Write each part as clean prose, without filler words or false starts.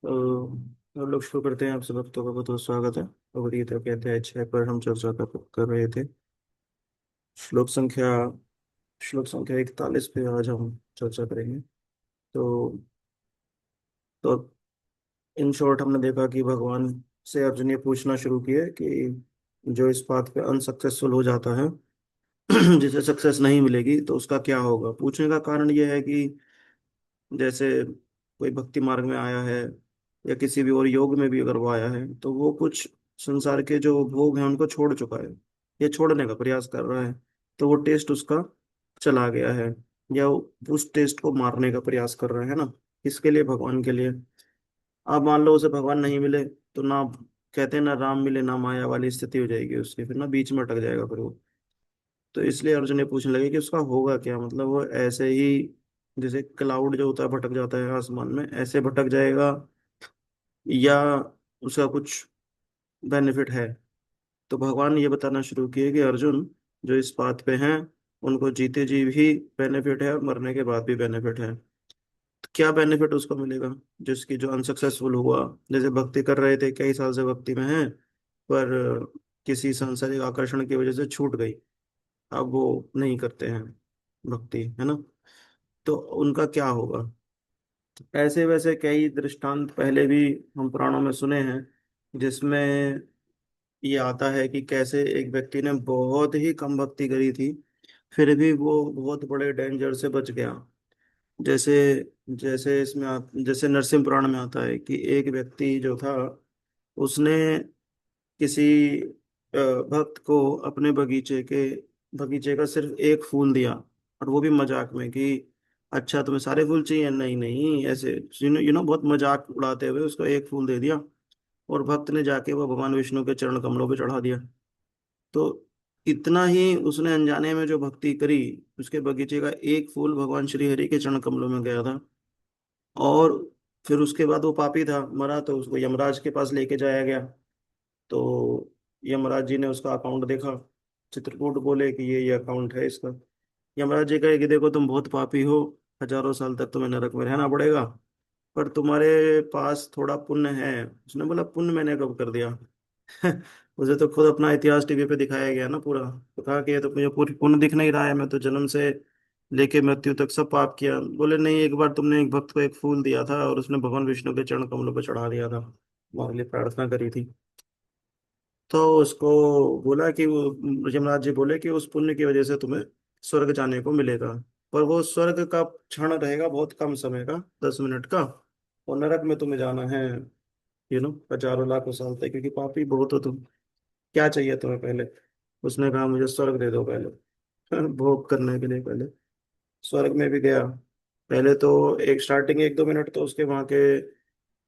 तो हम लोग शुरू करते हैं। आप सब भक्तों का बहुत बहुत स्वागत है। और गीता के अध्याय 6 पर हम चर्चा कर रहे थे। श्लोक संख्या श्लोक संख्या 41 पे आज हम चर्चा करेंगे। तो तो इन शॉर्ट हमने देखा कि भगवान से अर्जुन ने पूछना शुरू किया कि जो इस बात पे अनसक्सेसफुल हो जाता है जिसे सक्सेस नहीं मिलेगी तो उसका क्या होगा। पूछने का कारण यह है कि जैसे कोई भक्ति मार्ग में आया है या किसी भी और योग में भी अगर वो आया है तो वो कुछ संसार के जो भोग हैं उनको छोड़ चुका है या छोड़ने का प्रयास कर रहा है। तो वो टेस्ट उसका चला गया है या उस टेस्ट को मारने का प्रयास कर रहा है ना। इसके लिए भगवान के लिए अब मान लो उसे भगवान नहीं मिले तो ना कहते हैं ना राम मिले ना माया वाली स्थिति हो जाएगी उसकी, फिर ना बीच में अटक जाएगा फिर वो। तो इसलिए अर्जुन ये पूछने लगे कि उसका होगा क्या, मतलब वो ऐसे ही जैसे क्लाउड जो होता है भटक जाता है आसमान में ऐसे भटक जाएगा या उसका कुछ बेनिफिट है। तो भगवान ये बताना शुरू किए कि अर्जुन जो इस बात पे हैं उनको जीते जी भी बेनिफिट है और मरने के बाद भी बेनिफिट है। तो क्या बेनिफिट उसको मिलेगा जिसकी जो अनसक्सेसफुल हुआ, जैसे भक्ति कर रहे थे कई साल से भक्ति में हैं पर किसी सांसारिक आकर्षण की वजह से छूट गई, अब वो नहीं करते हैं भक्ति, है ना। तो उनका क्या होगा। ऐसे वैसे कई दृष्टांत पहले भी हम पुराणों में सुने हैं जिसमें ये आता है कि कैसे एक व्यक्ति ने बहुत ही कम भक्ति करी थी फिर भी वो बहुत बड़े डेंजर से बच गया। जैसे जैसे जैसे नरसिंह पुराण में आता है कि एक व्यक्ति जो था उसने किसी भक्त को अपने बगीचे का सिर्फ एक फूल दिया, और वो भी मजाक में कि अच्छा तुम्हें सारे फूल चाहिए, नहीं नहीं ऐसे बहुत मजाक उड़ाते हुए उसको एक फूल दे दिया। और भक्त ने जाके वो भगवान विष्णु के चरण कमलों पे चढ़ा दिया। तो इतना ही उसने अनजाने में जो भक्ति करी, उसके बगीचे का एक फूल भगवान श्री हरि के चरण कमलों में गया था। और फिर उसके बाद वो पापी था, मरा, तो उसको यमराज के पास लेके जाया गया। तो यमराज जी ने उसका अकाउंट देखा, चित्रकूट बोले कि ये अकाउंट है इसका। यमराज जी कहे कि देखो तुम बहुत पापी हो, हजारों साल तक तुम्हें नरक में रहना पड़ेगा, पर तुम्हारे पास थोड़ा पुण्य है। उसने बोला पुण्य मैंने कब कर दिया उसे तो खुद अपना इतिहास टीवी पे दिखाया गया ना पूरा, तो कहा कि ये तो मुझे पूरी पुण्य दिख नहीं रहा है, मैं तो जन्म से लेके मृत्यु तक सब पाप किया। बोले नहीं, एक बार तुमने एक भक्त को एक फूल दिया था और उसने भगवान विष्णु के चरण कमलों पर चढ़ा दिया था, हमारे लिए प्रार्थना करी थी। तो उसको बोला कि वो यमराज जी बोले कि उस पुण्य की वजह से तुम्हें स्वर्ग जाने को मिलेगा, पर वो स्वर्ग का क्षण रहेगा बहुत कम समय का, 10 मिनट का। और नरक में तुम्हें जाना है हजारों लाखों साल तक, क्योंकि पापी बहुत हो तुम। क्या चाहिए तुम्हें पहले। उसने कहा मुझे स्वर्ग दे दो पहले भोग करने के लिए पहले। स्वर्ग में भी गया। पहले तो एक स्टार्टिंग 1-2 मिनट तो उसके वहाँ के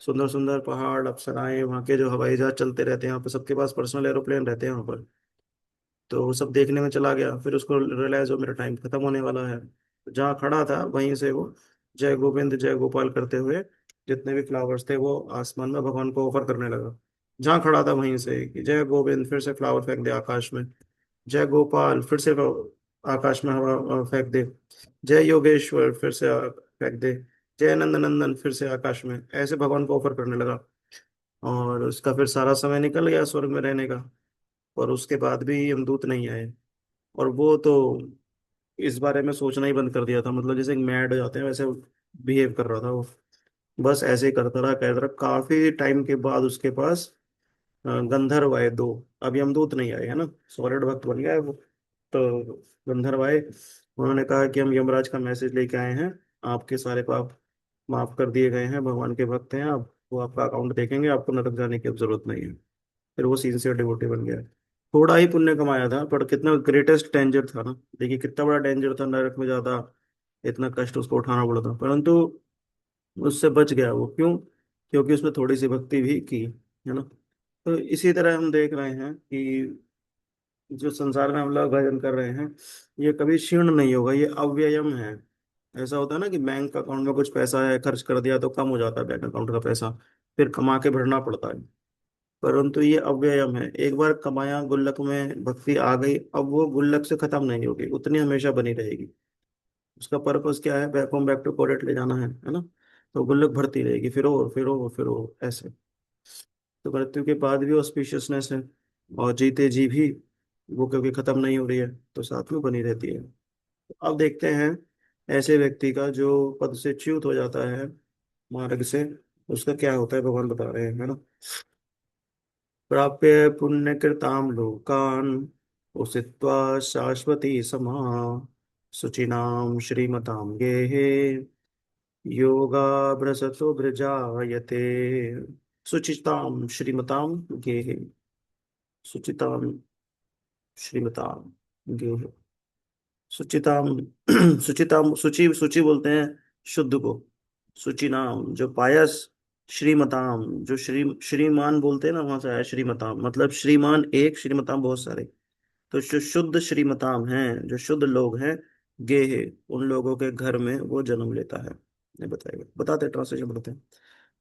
सुंदर सुंदर पहाड़, अप्सराएं, वहाँ के जो हवाई जहाज चलते रहते हैं, यहाँ पे सबके पास पर्सनल एरोप्लेन रहते हैं वहाँ पर। तो वो सब देखने में चला गया, फिर उसको रियलाइज हो मेरा टाइम खत्म होने वाला है। जहाँ खड़ा था वहीं से वो जय गोविंद जय गोपाल करते हुए जितने भी फ्लावर्स थे वो आसमान में भगवान को ऑफर करने लगा। जहाँ खड़ा था वहीं से कि जय गोविंद, फिर से फ्लावर फेंक दे आकाश में। जय गोपाल, फिर से आकाश में हवा फेंक दे। जय योगेश्वर, फिर से फेंक दे। जय नंद नंदन, फिर से आकाश में, ऐसे भगवान को ऑफर करने लगा। और उसका फिर सारा समय निकल गया स्वर्ग में रहने का। और उसके बाद भी यमदूत नहीं आए। और वो तो इस बारे में सोचना ही बंद कर दिया था, मतलब जैसे मैड हो जाते हैं वैसे बिहेव कर रहा था वो। बस ऐसे ही करता रहा कहता रहा, काफी टाइम के बाद उसके पास गंधर्व आए दो। अब यमदूत नहीं आए, है ना, सॉलिड भक्त बन गया है वो। तो गंधर्व आए, उन्होंने कहा कि हम यमराज का मैसेज लेके आए हैं, आपके सारे पाप माफ कर दिए गए हैं, भगवान के भक्त हैं आप, वो आपका अकाउंट देखेंगे, आपको नरक जाने की अब जरूरत नहीं है। फिर वो सिंसियर डिवोटी बन गया। थोड़ा ही पुण्य कमाया था पर कितना ग्रेटेस्ट डेंजर था ना। देखिए कितना बड़ा डेंजर था, नरक में ज्यादा इतना कष्ट उसको उठाना पड़ा था, परंतु उससे बच गया वो। क्यों? क्योंकि उसने थोड़ी सी भक्ति भी की, है ना। तो इसी तरह हम देख रहे हैं कि जो संसार में हम लोग भजन कर रहे हैं ये कभी क्षीण नहीं होगा, ये अव्ययम है। ऐसा होता है ना कि बैंक अकाउंट में कुछ पैसा है, खर्च कर दिया तो कम हो जाता है बैंक अकाउंट का पैसा, फिर कमा के भरना पड़ता है। परंतु ये अव्ययम है, एक बार कमाया गुल्लक में भक्ति आ गई, अब वो गुल्लक से खत्म नहीं होगी, उतनी हमेशा बनी रहेगी। उसका पर्पस क्या है, बैक होम बैक टू कोरेट ले जाना है ना। तो गुल्लक भरती रहेगी, फिर और ऐसे। तो मृत्यु के बाद भी ऑस्पिशियसनेस है, और जीते जी भी वो क्योंकि खत्म नहीं हो रही है तो साथ में बनी रहती है। अब देखते हैं ऐसे व्यक्ति का जो पद से च्युत हो जाता है मार्ग से, उसका क्या होता है, भगवान बता रहे हैं, है ना। प्राप्य पुण्यकृताम लोकान उषित्वा शाश्वती समा शुचिनाम श्रीमताम गेहे योगाभ्रसतो भृजायते। शुचिताम श्रीमताम गेहे, शुचिताम श्रीमताम गेहे, सुचिताम सुचिताम, शुचि शुचि बोलते हैं शुद्ध को। शुचि नाम जो पायस, श्रीमताम जो श्रीमान बोलते हैं ना, वहां से आया श्रीमताम, मतलब श्रीमान एक, श्रीमताम बहुत सारे। तो जो शुद्ध श्रीमताम हैं, जो शुद्ध लोग हैं, गेहे उन लोगों के घर में वो जन्म लेता है। ये बताएगा, बताते ट्रांसलेशन बताते हैं।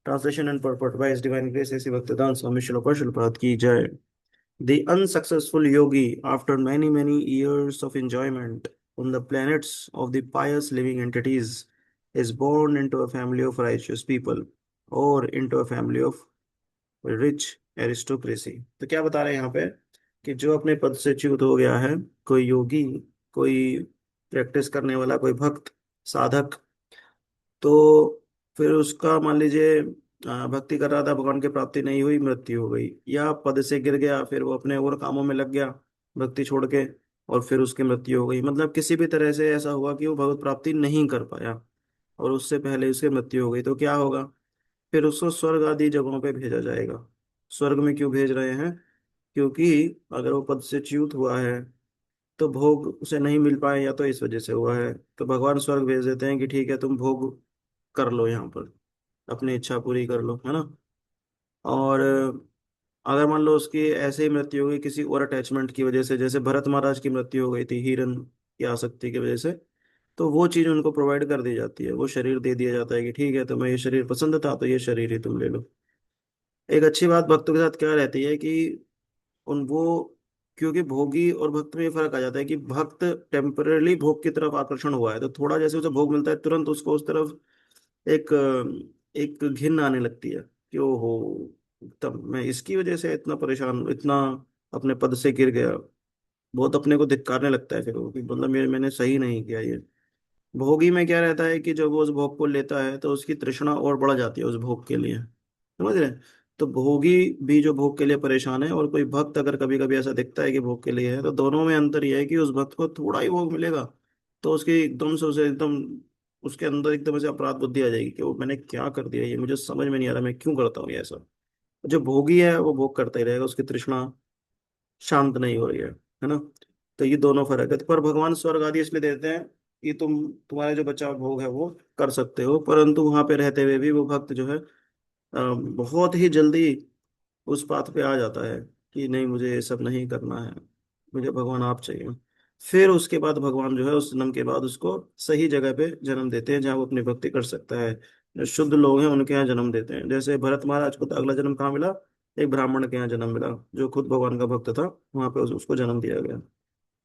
Translation and purport bye divine grace ऐसी भक्तिदान स्वामी शिल प्रभुपाद की जय। The unsuccessful yogi, after many, many years of enjoyment on the planets of the pious living entities, is born into a family of righteous people or into a family of rich aristocracy। तो क्या बता रहे हैं यहाँ पे, कि जो अपने पद से च्युत हो गया है, कोई योगी, कोई प्रैक्टिस करने वाला, कोई भक्त, साधक, तो फिर उसका मान लीजिए भक्ति कर रहा था, भगवान की प्राप्ति नहीं हुई, मृत्यु हो गई, या पद से गिर गया, फिर वो अपने और कामों में लग गया भक्ति छोड़ के, और फिर उसकी मृत्यु हो गई, मतलब किसी भी तरह से ऐसा हुआ कि वो भगवत प्राप्ति नहीं कर पाया और उससे पहले उसकी मृत्यु हो गई, तो क्या होगा, फिर उसको स्वर्ग आदि जगहों पे भेजा जाएगा। स्वर्ग में क्यों भेज रहे हैं, क्योंकि अगर वो पद से च्युत हुआ है तो भोग उसे नहीं मिल पाए, या तो इस वजह से हुआ है, तो भगवान स्वर्ग भेज देते हैं कि ठीक है तुम भोग कर लो यहाँ पर, अपनी इच्छा पूरी कर लो, है ना। और अगर मान लो उसकी ऐसे ही मृत्यु हो गई किसी और अटैचमेंट की वजह से, जैसे भरत महाराज की मृत्यु हो गई थी हिरण की आसक्ति की वजह से, तो वो चीज उनको प्रोवाइड कर दी जाती है, वो शरीर दे दिया जाता है कि ठीक है तुम्हें ये शरीर पसंद था तो ये शरीर ही तुम ले लो। एक अच्छी बात भक्तों के साथ क्या रहती है कि उन वो, क्योंकि भोगी और भक्त में ये फर्क आ जाता है कि भक्त टेम्पररी भोग की तरफ आकर्षण हुआ है, तो थोड़ा जैसे उसे भोग मिलता है तुरंत उसको उस तरफ एक एक घिन आने लगती है कि ओहो, तब मैं इसकी वजह से इतना परेशान, इतना अपने पद से गिर गया, बहुत अपने को धिक्कारने लगता है फिर वो कि मतलब मैंने सही नहीं किया ये। भोगी में क्या रहता है कि जब वो उस भोग को लेता है तो उसकी तृष्णा और बढ़ जाती है उस भोग के लिए, समझ रहे हैं। तो भोगी भी जो भोग के लिए परेशान है, और कोई भक्त अगर कभी कभी ऐसा दिखता है कि भोग के लिए है, तो दोनों में अंतर यह है कि उस भक्त को थोड़ा ही भोग मिलेगा तो उसकी एकदम से उसे एकदम उसके अंदर एकदम से अपराध बुद्धि आ जाएगी कि वो मैंने क्या कर दिया, ये मुझे समझ में नहीं आ रहा, मैं क्यों करता हूँ ये ऐसा। जो भोगी है वो भोग करता ही रहेगा, उसकी तृष्णा शांत नहीं हो रही है ना। तो ये दोनों फर्क है, पर भगवान स्वर्ग आदि इसलिए देते हैं कि तुम्हारे जो बचा हुआ भोग है वो कर सकते हो, परंतु वहां पे रहते हुए भी वो भक्त जो है बहुत ही जल्दी उस बात पे आ जाता है कि नहीं मुझे ये सब नहीं करना है, मुझे भगवान आप चाहिए। फिर उसके बाद भगवान जो है उस जन्म के बाद उसको सही जगह पे जन्म देते हैं जहाँ वो अपनी भक्ति कर सकता है। जो शुद्ध लोग हैं उनके यहाँ जन्म देते हैं, जैसे भरत महाराज को तो अगला जन्म कहाँ मिला, एक ब्राह्मण के यहाँ जन्म मिला जो खुद भगवान का भक्त था, वहां पे उसको जन्म दिया गया।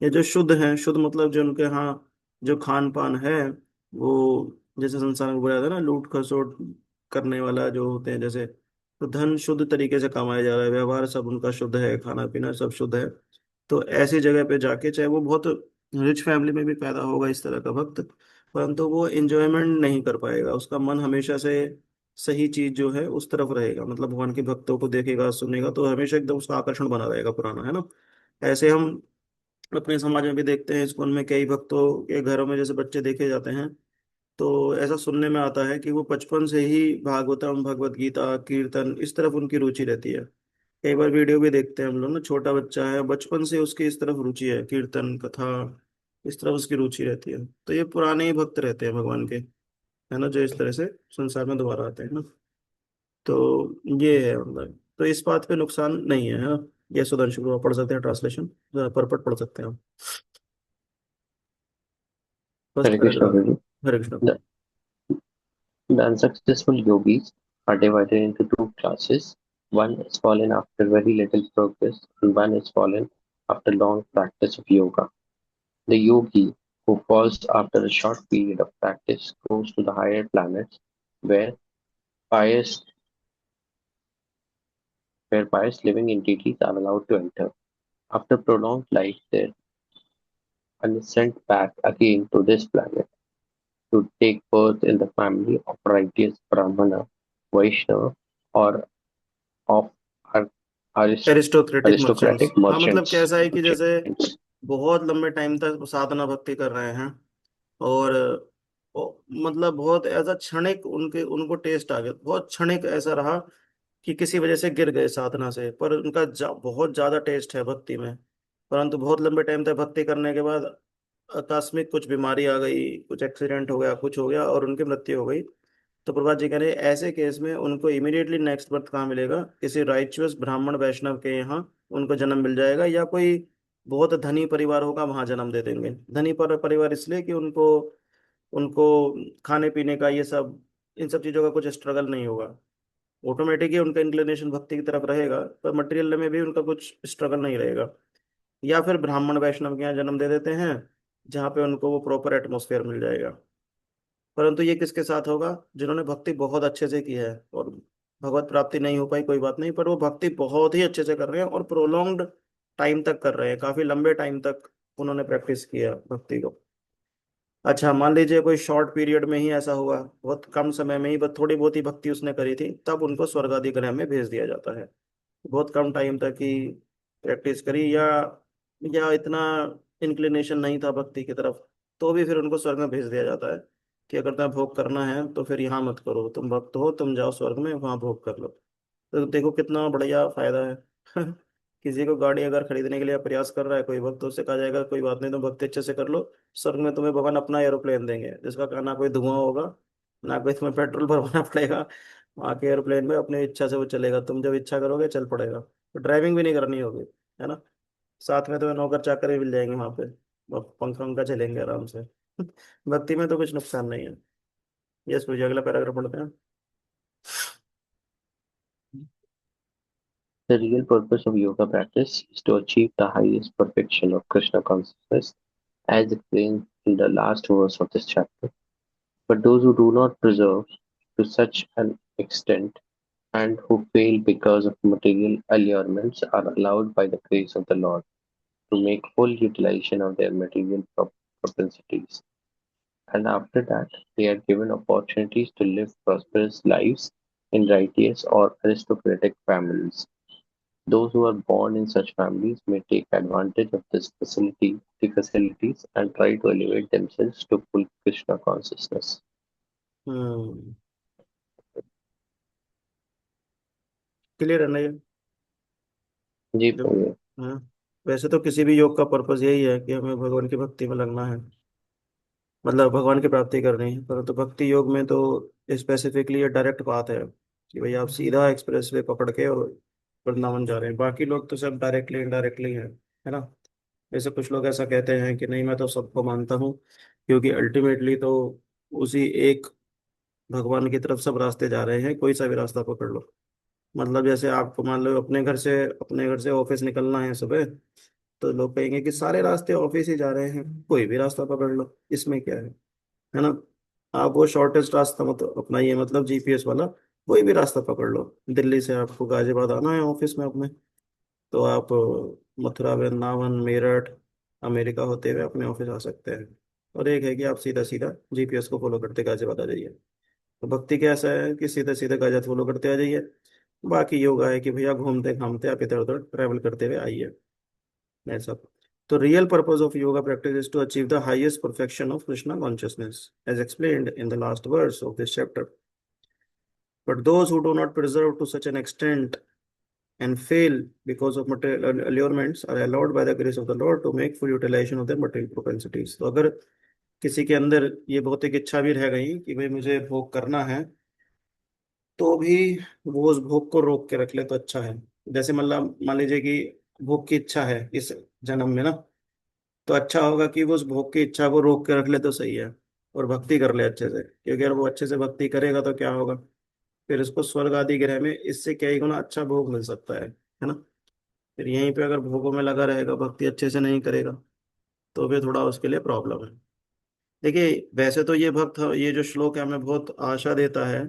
ये जो शुद्ध हैं, शुद्ध मतलब जो उनके यहाँ जो खान पान है, वो जैसे संसार में बोला जाता है ना, लूट खसोट करने वाला जो होते हैं जैसे, तो धन शुद्ध तरीके से कमाया जा रहा है, व्यवहार सब उनका शुद्ध है, खाना पीना सब शुद्ध है। तो ऐसी जगह पे जाके, चाहे वो बहुत रिच फैमिली में भी पैदा होगा इस तरह का भक्त, परंतु वो एंजॉयमेंट नहीं कर पाएगा, उसका मन हमेशा से सही चीज जो है उस तरफ रहेगा, मतलब भगवान के भक्तों को देखेगा सुनेगा तो हमेशा एकदम उसका आकर्षण बना रहेगा पुराना, है ना। ऐसे हम अपने समाज में भी देखते हैं, स्कूल में कई भक्तों के घरों में जैसे बच्चे देखे जाते हैं, तो ऐसा सुनने में आता है कि वो बचपन से ही भागवतम, भगवत गीता, कीर्तन इस तरफ उनकी रुचि रहती है। कई बार वीडियो भी देखते हैं हम लोग ना, छोटा बच्चा है बचपन से उसकी इस तरफ रुचि है, कीर्तन कथा इस तरफ उसकी रुचि रहती है, तो ये पुराने ही भक्त रहते हैं भगवान के, है ना, जो इस तरह से संसार में दोबारा आते हैं ना। तो ये है मतलब, तो इस बात पे नुकसान नहीं है ना। ये सुधांशु प्रभा पढ़ सकते हैं, ट्रांसलेशन परपट पढ़ सकते हैं हम, first Hare Krishna, paragraph. Guru. Hare Krishna. The, the unsuccessful yogis are divided into two classes. One is fallen after very little progress, and one is fallen after long practice of yoga. The yogi who falls after a short period of practice goes to the higher planets where pious where pious living entities are allowed to enter. After prolonged life, they are sent back again to this planet to take birth in the family of righteous Brahmana, Vaishnava, or of ar- arist- aristocratic merchants, aristocratic हाँ मतलब merchants. कैसा है कि जैसे merchants. बहुत लंबे time तक साधना भक्ति कर रहे हैं, और मतलब बहुत ऐसा क्षणिक उनके उनको टेस्ट आ गया, बहुत क्षणिक ऐसा रहा कि किसी वजह से गिर गए साधना से, पर उनका बहुत ज्यादा टेस्ट है भक्ति में। परंतु बहुत लंबे टाइम तक भक्ति करने के बाद आकस्मिक कुछ बीमारी आ गई, कुछ एक्सीडेंट हो गया, कुछ हो गया और उनकी मृत्यु हो गई। तो प्रभात जी कह रहे हैं ऐसे केस में उनको इमीडिएटली नेक्स्ट बर्थ कहाँ मिलेगा, किसी राइचुअस ब्राह्मण वैष्णव के यहाँ उनको जन्म मिल जाएगा, या कोई बहुत धनी परिवार होगा वहां जन्म दे देंगे। धनी परिवार इसलिए कि उनको उनको खाने पीने का ये सब, इन सब चीजों का कुछ स्ट्रगल नहीं होगा। ऑटोमेटिक ही उनका इंक्लिनेशन भक्ति की तरफ रहेगा, पर मटेरियल में भी उनका कुछ स्ट्रगल नहीं रहेगा। या फिर ब्राह्मण वैष्णव के यहाँ जन्म दे देते हैं, जहाँ पे उनको वो प्रॉपर एटमोसफेयर मिल जाएगा। परंतु ये किसके साथ होगा, जिन्होंने भक्ति बहुत अच्छे से की है और भगवत प्राप्ति नहीं हो पाई, कोई बात नहीं, पर वो भक्ति बहुत ही अच्छे से कर रहे हैं और प्रोलॉन्ग्ड टाइम तक कर रहे हैं, काफी लंबे टाइम तक उन्होंने प्रैक्टिस किया भक्ति को। अच्छा, मान लीजिए कोई शॉर्ट पीरियड में ही ऐसा हुआ, बहुत कम समय में ही बस थोड़ी बहुत ही भक्ति उसने करी थी, तब उनको स्वर्ग आदि ग्रह में भेज दिया जाता है। बहुत कम टाइम तक ही प्रैक्टिस करी, या इतना इंक्लिनेशन नहीं था भक्ति की तरफ, तो भी फिर उनको स्वर्ग में भेज दिया जाता है कि अगर तुम्हें भोग करना है तो फिर यहाँ मत करो, तुम भक्त हो, तुम जाओ स्वर्ग में वहां भोग कर लो। तो देखो कितना बढ़िया फायदा है। किसी को गाड़ी अगर खरीदने के लिए प्रयास कर रहा है कोई भक्त, तो उससे कहा जाएगा कोई बात नहीं, तुम भक्ति अच्छे से कर लो, स्वर्ग में तुम्हें भगवान अपना एरोप्लेन देंगे, जिसका का ना कोई धुआं होगा, ना कोई तुम्हें पेट्रोल भरवाना पड़ेगा। वहाँ के एरोप्लेन में अपनी इच्छा से वो चलेगा, तुम जब इच्छा करोगे चल पड़ेगा, तो ड्राइविंग भी नहीं करनी होगी, है ना। साथ में तुम्हें नौकर चाकर भी मिल जाएंगे वहाँ पे, पंखा पंखा चलेंगे आराम से। भक्ति में तो कुछ नुकसान नहीं है। यस पूछिए, अगला पैराग्राफ पढ़ते हैं। The real purpose of yoga practice is to achieve the highest perfection of Krishna consciousness, as explained in the last verse of this chapter. But those who do not preserve to such an extent and who fail because of material allurements are allowed by the grace of the Lord to make full utilization of their material propensities. And after that, they are given opportunities to live prosperous lives in righteous or aristocratic families. Those who are born in such families may take advantage of the facilities and try to elevate themselves to full Krishna consciousness. Hmm, clear है ना ये। जी जब प्रभु। हाँ, वैसे तो किसी भी योग का पर्पस यही है कि हमें भगवान की भक्ति में लगना है, मतलब भगवान की प्राप्ति करनी है। परंतु भक्ति योग में तो स्पेसिफिकली ये डायरेक्ट बात है कि भाई आप सीधा एक्सप्रेस वे पकड़ के और वृंदावन जा रहे हैं। बाकी लोग तो सब डायरेक्टली इनडायरेक्टली है ना। जैसे कुछ लोग ऐसा कहते हैं कि नहीं मैं तो सबको मानता हूँ, क्योंकि अल्टीमेटली तो उसी एक भगवान की तरफ सब रास्ते जा रहे हैं, कोई सा भी रास्ता पकड़ लो। मतलब जैसे आपको मान लो अपने घर से ऑफिस निकलना है सुबह, तो लोग कहेंगे कि सारे रास्ते ऑफिस ही जा रहे हैं, कोई भी रास्ता पकड़ लो, इसमें क्या है ना। आप वो शॉर्टेस्ट रास्ता मत अपनाइए, मतलब जीपीएस वाला, कोई भी रास्ता पकड़ लो। दिल्ली से आपको गाजियाबाद आना है ऑफिस में अपने, तो आप मथुरा, वृंदावन, मेरठ, अमेरिका होते हुए अपने ऑफिस आ सकते हैं। और एक है कि आप सीधा सीधा जीपीएस को फॉलो करते गाजियाबाद आ जाइए। तो भक्ति कैसा है कि सीधे सीधे गाजियाबाद फॉलो करते आ जाइए। बाकी योगा है कि भैया घूमते घामते आप इधर उधर ट्रैवल करते हुए आइए, ऐसा। तो real purpose of yoga practice is to achieve the highest perfection of Krishna consciousness, as explained in the last verse of this chapter. But those who do not preserve to such an extent and fail because of material allurements are allowed by the grace of the Lord to make full utilization of their material propensities। तो अगर किसी के अंदर ये भौतिक इच्छा भी रह गई कि भाई मुझे भोग करना है, तो भी वो उस भोग को रोक के रख ले तो अच्छा है। जैसे मतलब मान लीजिए कि भोग की इच्छा है इस जन्म में ना, तो अच्छा होगा कि वो उस भोग की इच्छा को रोक के रख ले तो सही है, और भक्ति कर ले अच्छे से, क्योंकि अगर वो अच्छे से भक्ति करेगा तो क्या होगा, फिर इसको स्वर्ग आदि ग्रह में इससे कई गुना अच्छा भोग मिल सकता है ना। फिर यहीं पे अगर भोगों में लगा रहेगा, भक्ति अच्छे से नहीं करेगा, तो फिर थोड़ा उसके लिए प्रॉब्लम है। देखिए वैसे तो ये भक्त, ये जो श्लोक है हमें बहुत आशा देता है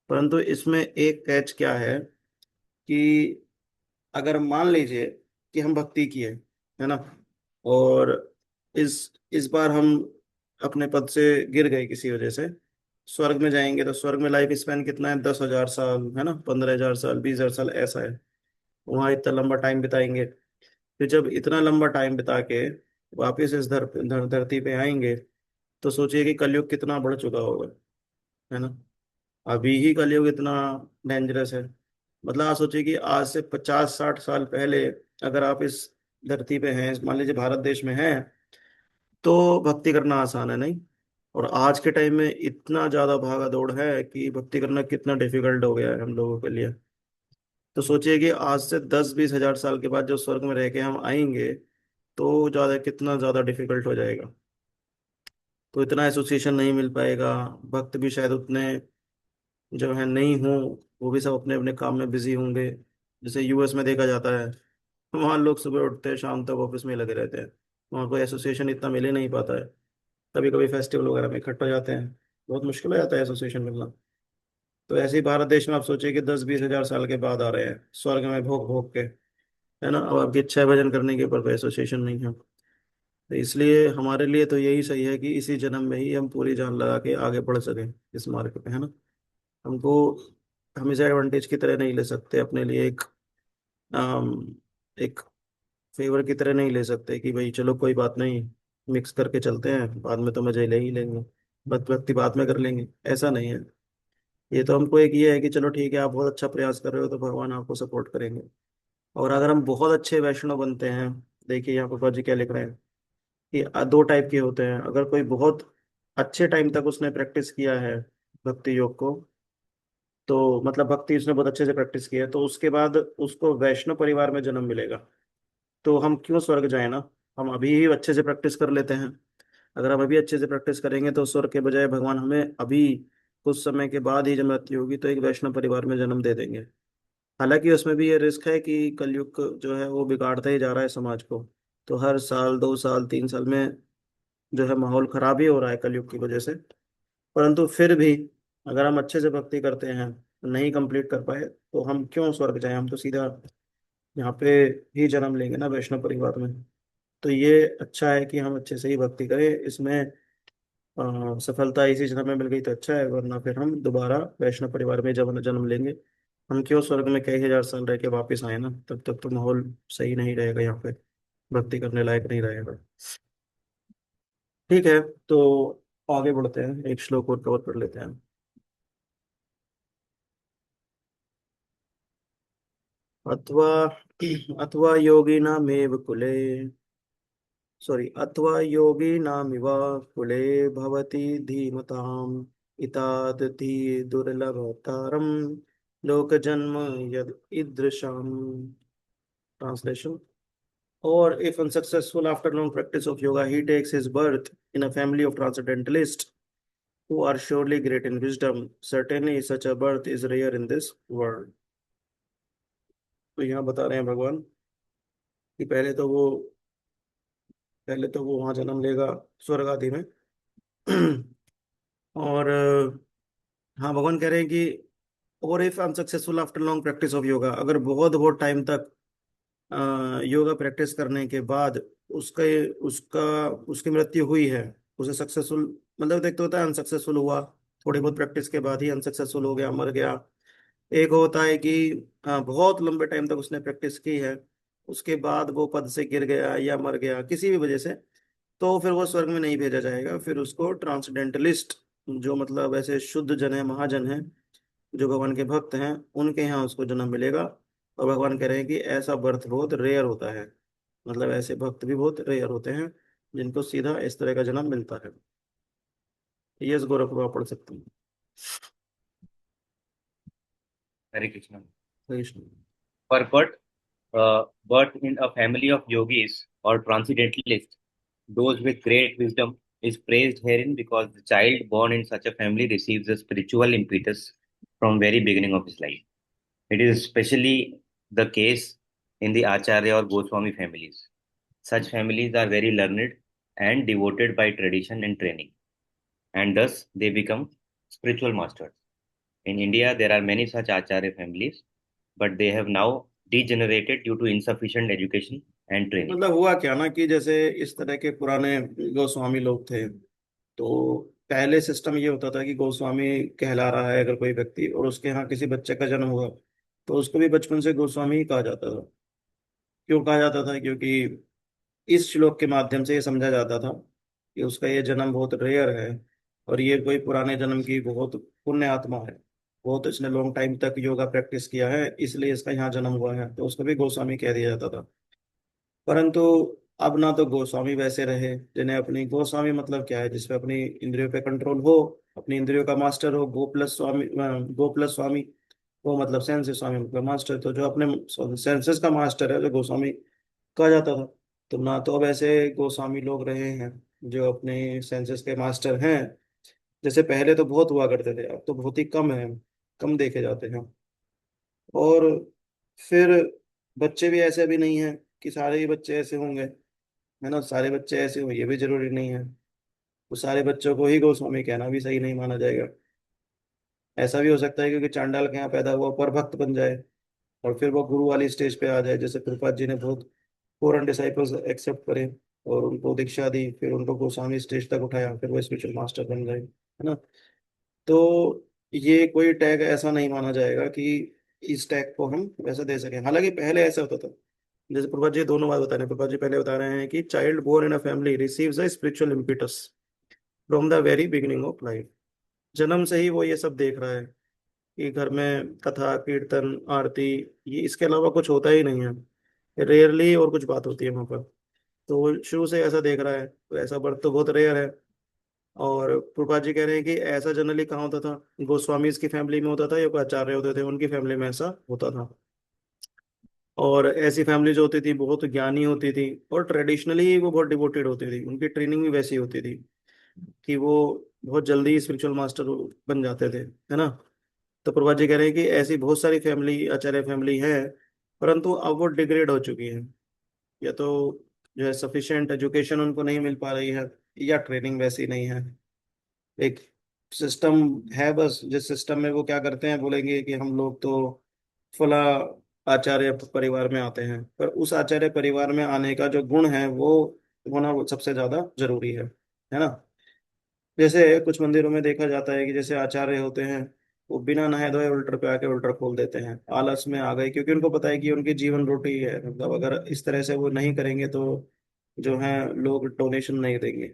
परंतु इसमें एक कैच क्या है कि अगर मान लीजिए कि हम भक्ति किए, है ना, और इस इस बार हम अपने पद से गिर गए किसी वजह से, स्वर्ग में जाएंगे तो स्वर्ग में लाइफ स्पैन कितना है, 10,000 साल, है ना, 15,000 साल, 20,000 साल, ऐसा है। वहाँ इतना लंबा टाइम बिताएंगे। फिर जब इतना लंबा टाइम बिता के वापिस इस धरती पे आएंगे, तो सोचिए कि कलयुग कितना बढ़ चुका होगा, है ना। अभी ही कलयुग इतना डेंजरस है। मतलब आप सोचिए कि आज से 50-60 साल पहले अगर आप इस धरती पे हैं, मान लीजिए भारत देश में हैं, तो भक्ति करना आसान है नहीं। और आज के टाइम में इतना ज्यादा भागा दौड़ है कि भक्ति करना कितना डिफिकल्ट हो गया है हम लोगों के लिए। तो सोचिए कि आज से 10-20 हजार साल के बाद जो स्वर्ग में रह के हम आएंगे, तो ज्यादा कितना ज्यादा डिफिकल्ट हो जाएगा। तो इतना एसोसिएशन नहीं मिल पाएगा। भक्त भी शायद उतने जो है नहीं हो, वो भी सब अपने अपने काम में बिजी होंगे। जैसे यूएस में देखा जाता है, वहाँ लोग सुबह उठते हैं शाम तक ऑफिस में ही लगे रहते हैं। वहाँ कोई एसोसिएशन इतना मिल ही नहीं पाता है। कभी कभी फेस्टिवल वगैरह में इकट्ठा हो जाते हैं, बहुत मुश्किल हो जाता है एसोसिएशन मिलना। तो ऐसे ही भारत देश में आप सोचिए कि 10-20 हजार साल के बाद आ रहे हैं स्वर्ग में भोग भोग के, है ना। अब आपकी इच्छा है भजन करने के ऊपर कोई एसोसिएशन नहीं है। तो इसलिए हमारे लिए तो यही सही है कि इसी जन्म में ही हम पूरी जान लगा के आगे बढ़ सकें इस मार्ग पे, है ना। हमको हमेशा एडवांटेज की तरह नहीं ले सकते अपने लिए, एक फेवर की तरह नहीं ले सकते कि भाई चलो कोई बात नहीं, मिक्स करके चलते हैं, बाद में तो मजे ले ही लेंगे, भक्ति बाद में कर लेंगे, ऐसा नहीं है। ये तो हमको एक ये है कि चलो ठीक है, आप बहुत अच्छा प्रयास कर रहे हो तो भगवान आपको सपोर्ट करेंगे। और अगर हम बहुत अच्छे वैष्णव बनते हैं, देखिए यहाँ पर जी क्या लिख रहे हैं कि दो टाइप के होते हैं। अगर कोई बहुत अच्छे टाइम तक उसने प्रैक्टिस किया है भक्ति योग को, तो मतलब भक्ति उसने बहुत अच्छे से प्रैक्टिस की है, तो उसके बाद उसको वैष्णव परिवार में जन्म मिलेगा। तो हम क्यों स्वर्ग जाए ना, हम अभी ही अच्छे से प्रैक्टिस कर लेते हैं। अगर हम अभी अच्छे से प्रैक्टिस करेंगे तो स्वर्ग के बजाय भगवान हमें अभी कुछ समय के बाद ही जब मृत्यु होगी तो एक वैष्णव परिवार में जन्म दे देंगे। हालांकि उसमें भी ये रिस्क है कि कलयुग जो है वो बिगाड़ता ही जा रहा है समाज को। तो हर साल 2 साल 3 साल में जो है माहौल खराब ही हो रहा है कलयुग की वजह से। परंतु फिर भी अगर हम अच्छे से भक्ति करते हैं, नहीं कंप्लीट कर पाए, तो हम क्यों स्वर्ग जाएं, हम तो सीधा यहाँ पे ही जन्म लेंगे ना वैष्णव परिवार में। तो ये अच्छा है कि हम अच्छे से ही भक्ति करें इसमें। सफलता इसी जन्म में मिल गई तो अच्छा है, वरना फिर हम दोबारा वैष्णव परिवार में जब जन्म लेंगे। हम क्यों स्वर्ग में कई हजार साल रह के वापस आए ना, तब तक तो माहौल सही नहीं रहेगा यहाँ पे, भक्ति करने लायक नहीं रहेगा। ठीक है, तो आगे बढ़ते हैं, एक श्लोक और कवर कर लेते हैं। अथवा अथवा योगिनामेव कुले, सॉरी, अथवा योगिनामिव कुले भवति धीमताम् इतादति दुर्लभतरम् लोकजन्म यद ईदृशम्। Translation: or if unsuccessful after long practice of yoga, he takes his birth in a family of transcendentalists who are surely great in wisdom, certainly such a birth is rare in this world। तो यहाँ बता रहे हैं भगवान कि पहले तो वो वहां जन्म लेगा स्वर्ग आदि में। और हाँ, भगवान कह रहे हैं कि और if unsuccessful after long practice of yoga, अगर बहुत बहुत टाइम तक योगा प्रैक्टिस करने के बाद उसका उसका उसकी मृत्यु हुई है, उसे सक्सेसफुल, मतलब देखते होता है अनसक्सेसफुल हुआ, थोड़ी बहुत प्रैक्टिस के बाद ही अनसक्सेसफुल हो गया, मर गया। एक होता है कि बहुत लंबे टाइम तक उसने प्रैक्टिस की है, उसके बाद वो पद से गिर गया या मर गया किसी भी वजह से, तो फिर वो स्वर्ग में नहीं भेजा जाएगा, फिर उसको ट्रांसडेंटलिस्ट, जो मतलब ऐसे शुद्ध जन है, महाजन है, जो भगवान के भक्त हैं, उनके यहाँ उसको जन्म मिलेगा। और भगवान कह रहे हैं कि ऐसा बर्थ बहुत रेयर होता है, मतलब ऐसे भक्त भी बहुत रेयर होते हैं जिनको सीधा इस तरह का जन्म मिलता है। यस गोरख बाबा पढ़ सकते हैं। Hare Krishna. Krishna. For birth in a family of yogis or transcendentalists, those with great wisdom, is praised herein because the child born in such a family receives a spiritual impetus from very beginning of his life. It is especially the case in the Acharya or Goswami families. Such families are very learned and devoted by tradition and training, and thus they become spiritual masters. In India, there are many such Acharya families, but they have now degenerated due to insufficient education and training. मतलब हुआ क्या ना कि जैसे इस तरह के पुराने गोस्वामी लोग थे, तो पहले सिस्टम ये होता था कि गोस्वामी कहला रहा है अगर कोई व्यक्ति और उसके यहाँ किसी बच्चे का जन्म हुआ, तो उसको भी बचपन से गोस्वामी ही कहा जाता था। क्यों कहा जाता था? क्योंकि इस श्लोक के माध्यम से ये समझा जाता था कि उसका ये जन्म बहुत रेयर है, और ये कोई पुराने जन्म की बहुत पुण्य आत्मा है, बहुत इसने लॉन्ग टाइम तक योगा प्रैक्टिस किया है, इसलिए इसका यहाँ जन्म हुआ है, तो उसको भी गोस्वामी कह दिया जाता था। परंतु अब ना तो गोस्वामी वैसे रहे जिन्हें अपनी, गोस्वामी मतलब क्या है, जिसपे अपनी इंद्रियों पे कंट्रोल हो, अपनी इंद्रियों का मास्टर हो। गो प्लस स्वामी, गो प्लस स्वामी, वो मतलब सेंस स्वामी मतलब मास्टर। तो जो अपने सेंसेस का मास्टर है, जो गोस्वामी कहा जाता था। तो ना तो अब ऐसे गोस्वामी लोग रहे हैं जो अपने सेंसेस के मास्टर हैं। जैसे पहले तो बहुत हुआ करते थे, अब तो बहुत ही कम है, कम देखे जाते हैं। और फिर बच्चे भी ऐसे भी नहीं हैं कि सारे ही बच्चे ऐसे होंगे, है ना। सारे बच्चे ऐसे हो ये भी जरूरी नहीं है। तो सारे बच्चों को ही गोस्वामी कहना भी सही नहीं माना जाएगा। ऐसा भी हो सकता है क्योंकि चांडाल के यहाँ पैदा हुआ पर भक्त बन जाए, और फिर वो गुरु वाली स्टेज पे आ जाए। जैसे प्रभुपाद जी ने बहुत 400 डिसाइपल्स एक्सेप्ट करे और उनको दीक्षा दी, फिर उनको गोस्वामी स्टेज तक उठाया, फिर वो स्पिरिचुअल मास्टर बन गए, है ना। तो ये कोई टैग ऐसा नहीं माना जाएगा कि इस टैग को हम वैसा दे सकें। हालांकि पहले ऐसा होता था। जैसे प्रभा जी दोनों बात बता रहे हैं। प्रभा जी पहले बता रहे हैं कि child born in a family receives a spiritual impetus from the very beginning of life. जन्म से ही वो ये सब देख रहा है कि घर में कथा कीर्तन आरती, ये इसके अलावा कुछ होता ही नहीं है। रेयरली और कुछ बात होती है वहाँ पर। तो वो शुरू से ऐसा देख रहा है, तो ऐसा बर्थ तो बहुत रेयर है। और प्रभा जी कह रहे हैं कि ऐसा जनरली कहाँ होता था, गोस्वामीज की फैमिली में होता था, या कोई आचार्य होते थे उनकी फैमिली में ऐसा होता था। और ऐसी फैमिली जो होती थी बहुत ज्ञानी होती थी, और ट्रेडिशनली वो बहुत डिवोटेड होती थी, उनकी ट्रेनिंग भी वैसी होती थी कि वो बहुत जल्दी स्पिरिचुअल मास्टर बन जाते थे, है ना। तो प्रभा जी कह रहे हैं कि ऐसी बहुत सारी फैमिली, आचार्य फैमिली है, परंतु अब वो डिग्रेड हो चुकी है। या तो जो है सफिशिएंट एजुकेशन उनको नहीं मिल पा रही है, या ट्रेनिंग वैसी नहीं है। एक सिस्टम है बस, जिस सिस्टम में वो क्या करते हैं, बोलेंगे कि हम लोग तो फला आचार्य परिवार में आते हैं, पर उस आचार्य परिवार में आने का जो गुण है वो होना वो सबसे ज्यादा जरूरी है ना। जैसे कुछ मंदिरों में देखा जाता है कि जैसे आचार्य होते हैं, वो बिना नहाए धोए उल्टर पे आके उल्टर खोल देते हैं, आलस में आ गए, क्योंकि उनको पता है कि उनकी जीवन रोटी है। मतलब अगर इस तरह से वो नहीं करेंगे तो जो है लोग डोनेशन नहीं देंगे।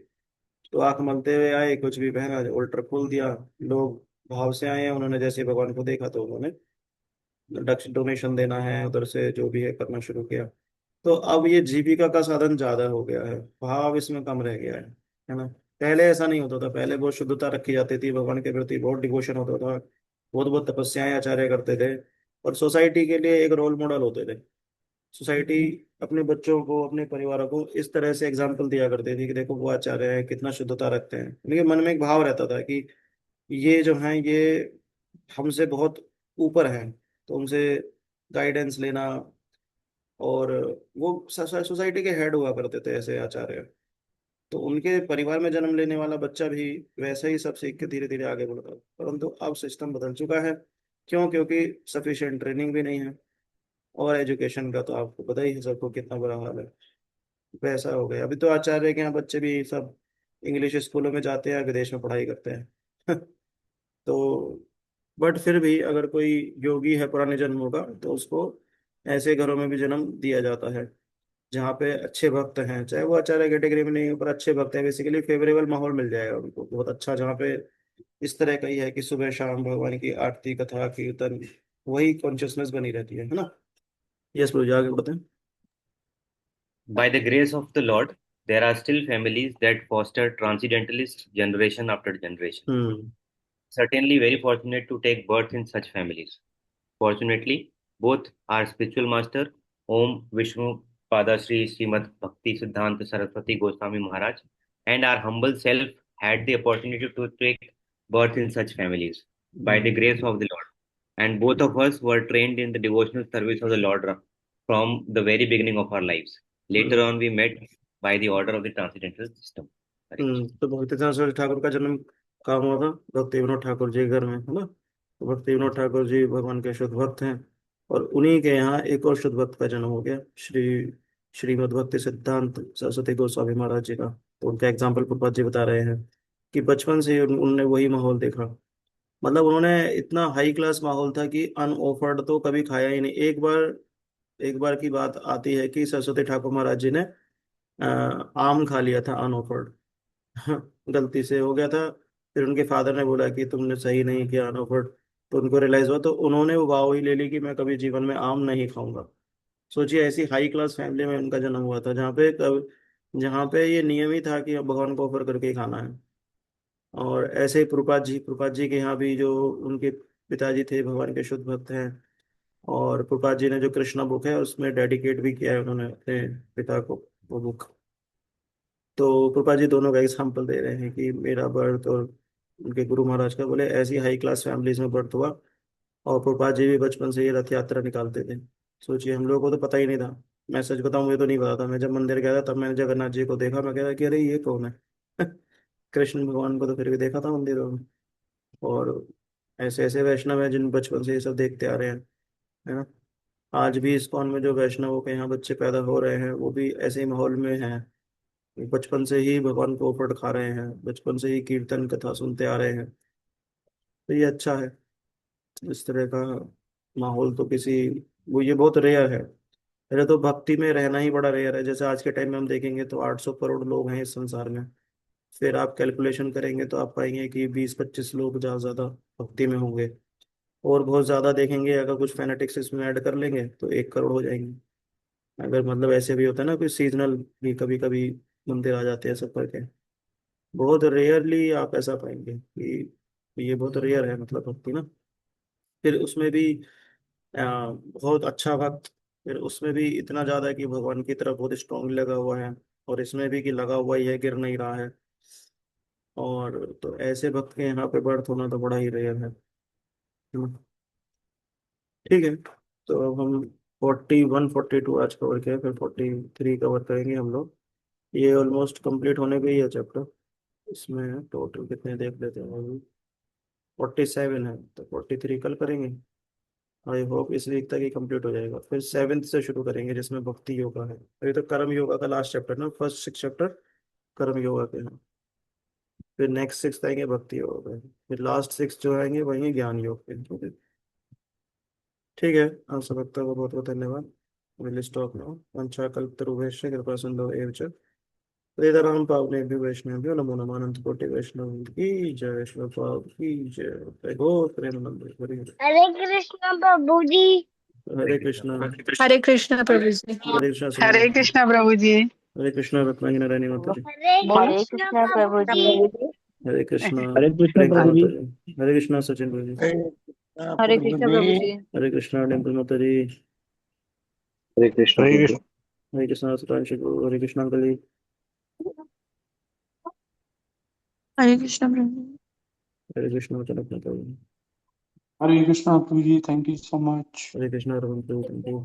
तो आंख मलते हुए आए, कुछ भी पहना, उल्टर खोल दिया। लोग भाव से आए हैं, उन्होंने जैसे भगवान को देखा तो उन्होंने डक्श डोनेशन देना है, उधर से जो भी है करना शुरू किया। तो अब ये जीविका का साधन ज्यादा हो गया है, भाव इसमें कम रह गया है ना। पहले ऐसा नहीं होता था, पहले बहुत शुद्धता रखी जाती थी, भगवान के प्रति बहुत डिवोशन होता था, बहुत बहुत तपस्याएं आचार्य करते थे, और सोसाइटी के लिए एक रोल मॉडल होते थे। सोसाइटी अपने बच्चों को, अपने परिवारों को इस तरह से एग्जाम्पल दिया करती थी कि देखो वो आचार्य है, कितना शुद्धता रखते हैं। लेकिन मन में एक भाव रहता था कि ये जो है ये हमसे बहुत ऊपर है, तो उनसे गाइडेंस लेना। और वो सोसाइटी के हेड हुआ करते थे ऐसे आचार्य। तो उनके परिवार में जन्म लेने वाला बच्चा भी वैसे ही सब सीख के धीरे धीरे आगे बढ़ता है। परंतु अब सिस्टम बदल चुका है। क्यों? क्योंकि सफिशिएंट ट्रेनिंग भी नहीं है, और एजुकेशन का तो आपको पता ही है सबको कितना बुरा हाल है। वैसा हो गया। अभी तो आचार्य के यहाँ बच्चे भी सब इंग्लिश स्कूलों में जाते हैं, विदेश में पढ़ाई करते हैं। तो बट फिर भी अगर कोई योगी है पुराने जन्मों का, तो उसको ऐसे घरों में भी जन्म दिया जाता है जहाँ पे अच्छे भक्त हैं, चाहे वो आचार्य कैटेगरी में नहीं हो, पर अच्छे भक्त हैं, बेसिकली फेवरेबल माहौल मिल जाएगा उनको बहुत अच्छा, जहाँ पे इस तरह का ही है कि सुबह शाम भगवान की आरती कथा कीर्तन, वही कॉन्शियसनेस बनी रहती है ना। यस प्रभु जी, आगे बढ़ते हैं। By the grace of the Lord, there are still families that foster transcendentalist generation after generation. Hmm. Certainly very fortunate to take birth in such families. Fortunately, both our spiritual master, Om Vishnu Padashri Srimad Bhakti Siddhanta Saraswati Goswami Maharaj, and our humble self had the opportunity to take birth in such families by the grace of the Lord. And both of us were trained in the devotional service of the Lord from the very beginning of our lives. Later hmm. on, we met by the order of the transcendental system. Hare Krishna. तो भक्ति सिद्धांत सरस्वती ठाकुर का जन्म कहाँ हुआ था? भक्ति विनोद ठाकुर जी के घर में, है ना। तो भक्ति विनोद ठाकुर जी भगवान के शुद्ध भक्त हैं। और उन्हीं के यहाँ एक और शुद्ध भक्त का जन्म हो गया, श्रीमद् भक्ति सिद्धांत सरस्वती गोस्वामी महाराज जी का। तो उनका एग्जाम्पल प्रभुपाद जी बता रहे हैं कि बचपन से ही उनने वही माहौल देखा। मतलब उन्होंने इतना हाई क्लास माहौल था कि अनऑफर्ड तो कभी खाया ही नहीं। एक बार की बात आती है कि सरस्वती ठाकुर महाराज जी ने आम खा लिया था अनऑफर्ड। गलती से हो गया था। फिर उनके फादर ने बोला कि तुमने सही नहीं किया अनऑफर्ड। तो उनको रियलाइज हुआ, तो उन्होंने वो वाव ही ले ली कि मैं कभी जीवन में आम नहीं खाऊंगा। सोचिए, ऐसी हाई क्लास फैमिली में उनका जन्म हुआ था, जहाँ पे ये नियम ही था कि अब भगवान को ऑफर करके ही खाना है। और ऐसे ही प्रभुपाद जी के यहाँ भी जो उनके पिताजी थे भगवान के शुद्ध भक्त हैं। और प्रभुपाद जी ने जो कृष्णा बुक है उसमें डेडिकेट भी किया है उन्होंने अपने पिता को, वो बुक। तो कृपा जी दोनों का एग्जाम्पल दे रहे हैं कि मेरा बर्थ और उनके गुरु महाराज का, बोले ऐसी हाई क्लास फैमिलीज में बर्थ हुआ। और कृपा जी भी बचपन से ही रथ यात्रा निकालते थे। सोचिए, हम लोगों को तो पता ही नहीं था। मैं सच बताऊं, मुझे तो नहीं पता था। मैं जब मंदिर गया था तब मैंने जगन्नाथ जी को देखा, मैं कह रहा कि अरे ये कौन है। कृष्ण भगवान को तो फिर भी देखा था मंदिरों में। और ऐसे ऐसे वैष्णव हैं जिन बचपन से ये सब देखते आ रहे हैं, है ना। आज भी इस्कॉन में जो वैष्णवों के यहाँ बच्चे पैदा हो रहे हैं वो भी ऐसे ही माहौल में हैं। बचपन से ही भगवान को उपड़ खा रहे हैं, बचपन से ही कीर्तन कथा सुनते आ रहे हैं। तो ये अच्छा है। इस तरह का माहौल तो किसी, वो ये बहुत रेयर है। पहले तो भक्ति में रहना ही बड़ा रेयर है। जैसे आज के टाइम में हम देखेंगे तो 800 करोड़ लोग हैं इस संसार में। फिर आप कैलकुलेशन करेंगे तो आप पाएंगे कि 20-25 लोग ज़्यादा से ज़्यादा भक्ति में होंगे। और बहुत ज़्यादा देखेंगे, अगर कुछ फैनेटिक्स इसमें ऐड कर लेंगे तो 1 करोड़ हो जाएंगे। अगर मतलब ऐसे भी होता है ना, कोई सीजनल भी कभी कभी मंदिर आ जाते हैं सब करके। बहुत रेयरली आप ऐसा पाएंगे कि ये बहुत रेयर है, मतलब भक्ति ना। फिर उसमें भी बहुत अच्छा भक्त। फिर उसमें भी इतना ज्यादा है कि भगवान की तरफ बहुत स्ट्रांग लगा हुआ है। और इसमें भी कि लगा हुआ ही है, गिर नहीं रहा है। और तो ऐसे भक्त के यहाँ पे बर्थ होना तो बड़ा ही रेयर है ना? ठीक है। तो अब हम 41 42 आज कवर किया, फिर 43 कवर करेंगे हम लोग। ये ऑलमोस्ट कंप्लीट होने पे ही है चैप्टर। इसमें टोटल कितने देख लेते हैं अभी। 47 है, तो 43 कल करेंगे। आई होप इस वीक तक ही कंप्लीट हो जाएगा। फिर 7th से शुरू करेंगे जिसमें भक्ति योगा है। अभी तो कर्म योगा का लास्ट चैप्टर ना, फर्स्ट 6 चैप्टर कर्म योगा के हैं। फिर नेक्स्ट 6 आएंगे भक्ति योगा के। फिर लास्ट 6 जो आएंगे वही ज्ञान योग के। ठीक है। आप सबका बहुत बहुत धन्यवाद। Will stop now. वंशाकल्पतरुभ्यश्च कृपा सिंधु एव च वेदाराम पावनेभ्यो वैष्णवेभ्यो नमो नमः। अनंत कोटि वैष्णव की जय। श्री प्रभुपाद की जय। जय गो प्रेमानंद हरि हरि। हरे कृष्ण प्रभु जी। हरे कृष्णा। हरे कृष्णा प्रभु जी। हरे कृष्णा हरे सुनील। कृष्णा प्रभु जी। हरे कृष्णा रत्नांगी नारायणी माता जी। हरे कृष्ण प्रभु जी। हरे कृष्णा हरे कृष्ण प्रियंका प्रभु जी। माता जी। हरे कृष्णा सचिन प्रभु जी। हरे कृष्णा प्रभु जी। हरे कृष्णा डिम्पल माता जी। हरे कृष्ण हरे प्रभु। कृष्ण। हरे कृष्णा सुधांशु प्रभु। हरे कृष्णा अंकल जी। हरे कृष्णा प्रभु जी। हरे कृष्णा जनक माता जी। हरे कृष्णा प्रभु ji, thank you so much. Hare Krishna Raman प्रभु, थैंक यू।